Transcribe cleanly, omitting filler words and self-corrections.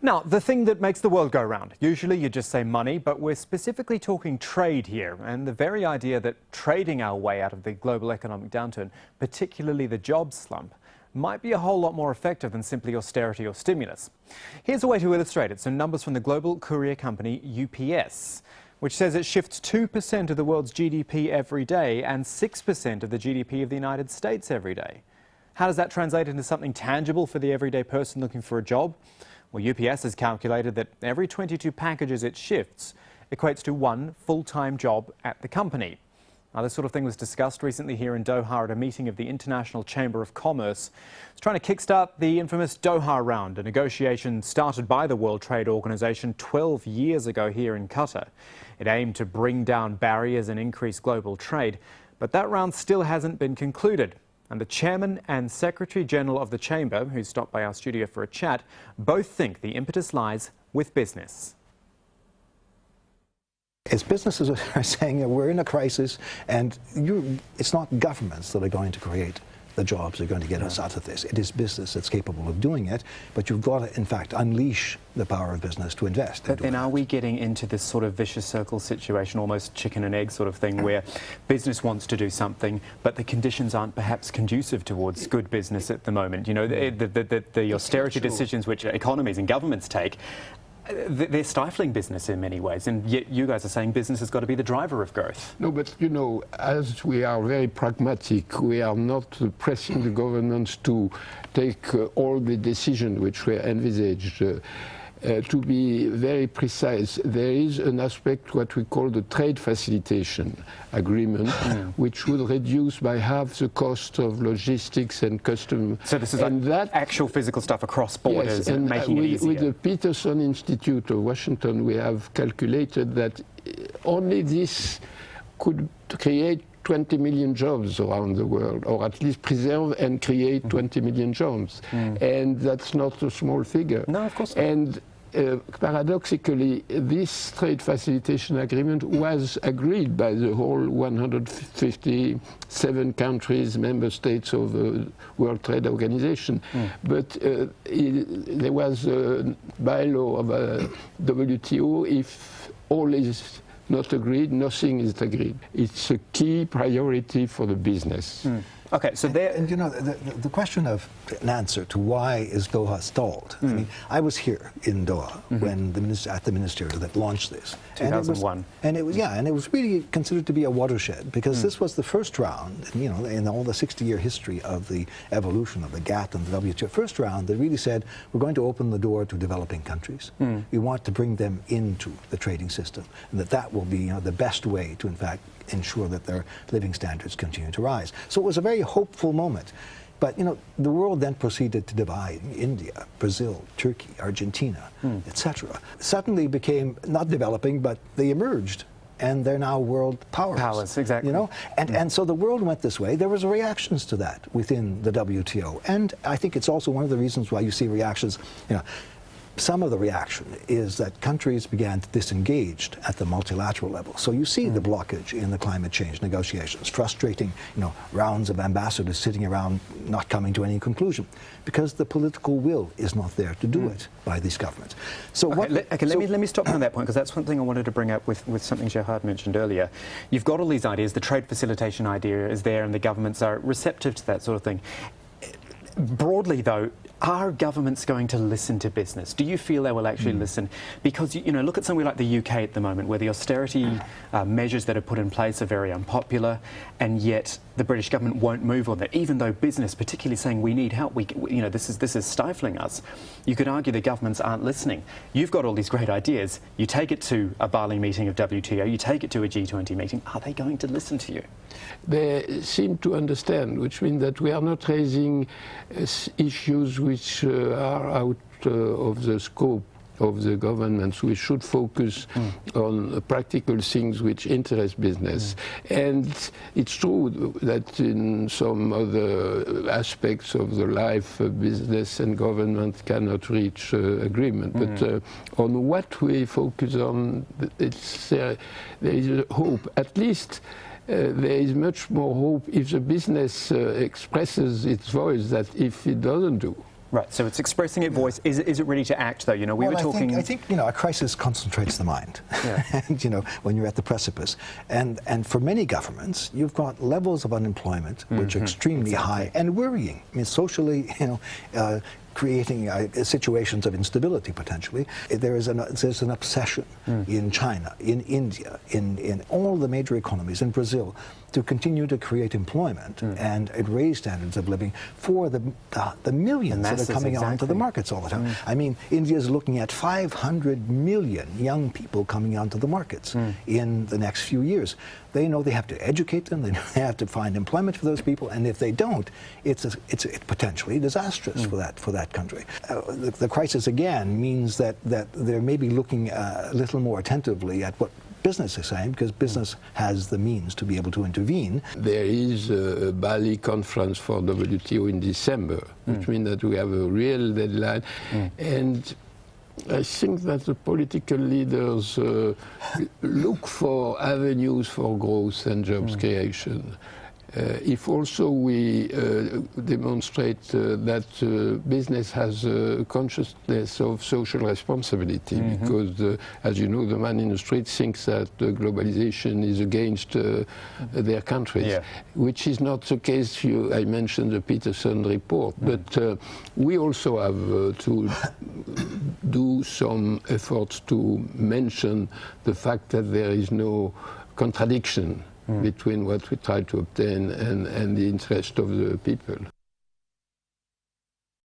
Now, the thing that makes the world go round. Usually you just say money, but we're specifically talking trade here. And the very idea that trading our way out of the global economic downturn, particularly the jobs slump, might be a whole lot more effective than simply austerity or stimulus. Here's a way to illustrate it. Some numbers from the global courier company UPS, which says it shifts 2% of the world's GDP every day and 6% of the GDP of the United States every day. How does that translate into something tangible for the everyday person looking for a job? Well, UPS has calculated that every 22 packages it shifts equates to one full-time job at the company. Now, this sort of thing was discussed recently here in Doha at a meeting of the International Chamber of Commerce. It's trying to kickstart the infamous Doha round, a negotiation started by the World Trade Organization 12 years ago here in Qatar. It aimed to bring down barriers and increase global trade, but that round still hasn't been concluded. And the chairman and secretary general of the chamber, who stopped by our studio for a chat, both think the impetus lies with business. It's businesses that are saying we're in a crisis, and it's not governments that are going to create the jobs that are going to get us out of this. It is business that's capable of doing it, but you've got to, in fact, unleash the power of business to invest. But then are we getting into this sort of vicious circle situation, almost chicken and egg sort of thing, where business wants to do something, but the conditions aren't perhaps conducive towards good business at the moment? You know, the austerity decisions which economies and governments take, they're stifling business in many ways, and yet you guys are saying business has got to be the driver of growth. No, but you know, as we are very pragmatic, we are not pressing the governments to take all the decisions which were envisaged. To be very precise, there is an aspect, what we call the trade facilitation agreement, which would reduce by half the cost of logistics and customs. So this is like that actual physical stuff across borders, yes, and making it easier. With the Peterson Institute of Washington, we have calculated that only this could create 20 million jobs around the world, or at least preserve and create 20 million jobs. And that's not a small figure. No, of course not. And paradoxically, this trade facilitation agreement was agreed by the whole 157 countries, member states of the World Trade Organization. But there was a bylaw of WTO, if all is not agreed, nothing is agreed. It's a key priority for the business. Okay, so there... And you know, the question of an answer to why is Doha stalled. I mean, I was here in Doha when at the ministerial that launched this. 2001. And it was really considered to be a watershed, because this was the first round, you know, in all the 60-year history of the evolution of the GATT and the WTO, first round that really said, we're going to open the door to developing countries. We want to bring them into the trading system, and that will be, you know, the best way to, in fact, ensure that their living standards continue to rise. So it was a very hopeful moment. But, you know, the world then proceeded to divide. India, Brazil, Turkey, Argentina, etc. Suddenly became not developing, but they emerged. And they're now world powers. Powers, exactly. You know? And so the world went this way. There was reactions to that within the WTO. And I think it's also one of the reasons why you see reactions, you know, some of the reaction is that countries began to disengage at the multilateral level. So you see the blockage in the climate change negotiations, frustrating, you know, rounds of ambassadors sitting around not coming to any conclusion, because the political will is not there to do it by these governments. So let me stop on that point, because that's one thing I wanted to bring up with something Gerard mentioned earlier. You've got all these ideas, the trade facilitation idea is there, and the governments are receptive to that sort of thing. Broadly, though, are governments going to listen to business? Do you feel they will actually listen? Because, you know, look at somewhere like the UK at the moment, where the austerity measures that are put in place are very unpopular, and yet the British government won't move on that, even though business, particularly saying we need help, you know, this is stifling us. You could argue the governments aren't listening. You've got all these great ideas. You take it to a Bali meeting of WTO, you take it to a G20 meeting. Are they going to listen to you? They seem to understand, which means that we are not raising issues which are out of the scope of the governments. We should focus on practical things which interest business. And it's true that in some other aspects of the life, business and government cannot reach agreement. But on what we focus on, there is a hope. At least there is much more hope if the business expresses its voice that if it doesn't do, Right, so it's expressing its voice. Is it ready to act, though? You know, we were talking... I think, you know, a crisis concentrates the mind. Yeah. And, you know, when you're at the precipice. And for many governments, you've got levels of unemployment which are extremely high and worrying. I mean, socially, you know, creating situations of instability, potentially. There's an obsession in China, in India, in all the major economies, in Brazil, to continue to create employment and raise standards of living for the millions that are coming onto the markets all the time. I mean, India is looking at 500 million young people coming onto the markets in the next few years. They know they have to educate them, they have to find employment for those people, and if they don't, it's potentially disastrous for that country. The crisis, again, means that they may be looking a little more attentively at what business is saying, because business has the means to be able to intervene. There is a Bali conference for WTO in December, which means that we have a real deadline. And I think that the political leaders look for avenues for growth and jobs creation. If also we demonstrate that business has a consciousness of social responsibility, because, as you know, the man in the street thinks that globalization is against their countries, which is not the case. I mentioned the Peterson report, but we also have to do some efforts to mention the fact that there is no contradiction between what we try to obtain and the interest of the people.